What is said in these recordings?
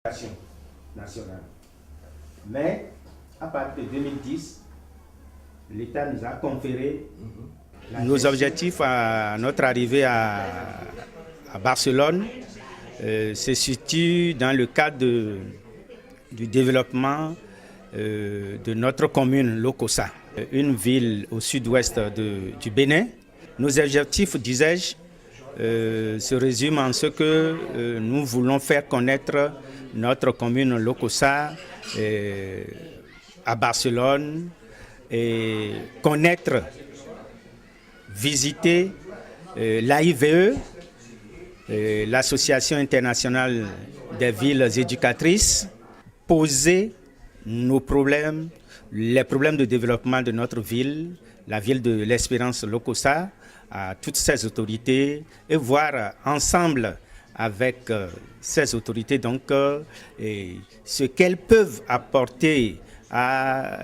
nationale. Mais à partir de 2010, l'État nous a conféré nos objectifs à notre arrivée à Barcelone. Se situe dans le cadre du développement de notre commune Lokossa, une ville au sud-ouest du Bénin. Nos objectifs, disais-je, se résument en ce que nous voulons faire connaître notre commune Lokossa à Barcelone et connaître, visiter l'AIVE, l'Association internationale des villes éducatrices, poser nos problèmes, les problèmes de développement de notre ville, la ville de l'Espérance Lokossa, à toutes ces autorités et voir ensemble avec ces autorités donc ce qu'elles peuvent apporter à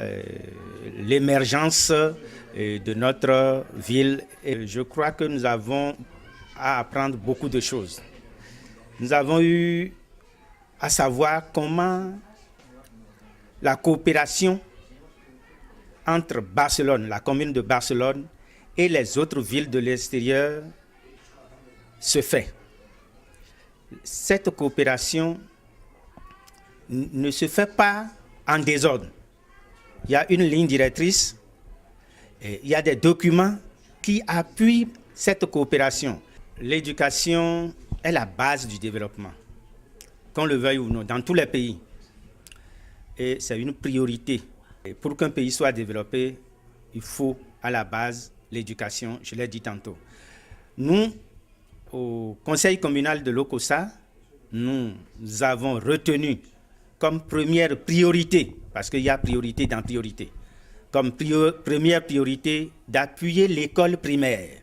l'émergence de notre ville. Et je crois que nous avons à apprendre beaucoup de choses. Nous avons eu à savoir comment la coopération entre Barcelone, la commune de Barcelone, et les autres villes de l'extérieur se fait. Cette coopération ne se fait pas en désordre. Il y a une ligne directrice, et il y a des documents qui appuient cette coopération. L'éducation est la base du développement, qu'on le veuille ou non, dans tous les pays. Et c'est une priorité. Et pour qu'un pays soit développé, il faut à la base l'éducation, je l'ai dit tantôt. Nous, au conseil communal de Lokossa, nous avons retenu comme première priorité, parce qu'il y a priorité dans priorité, comme première priorité d'appuyer l'école primaire.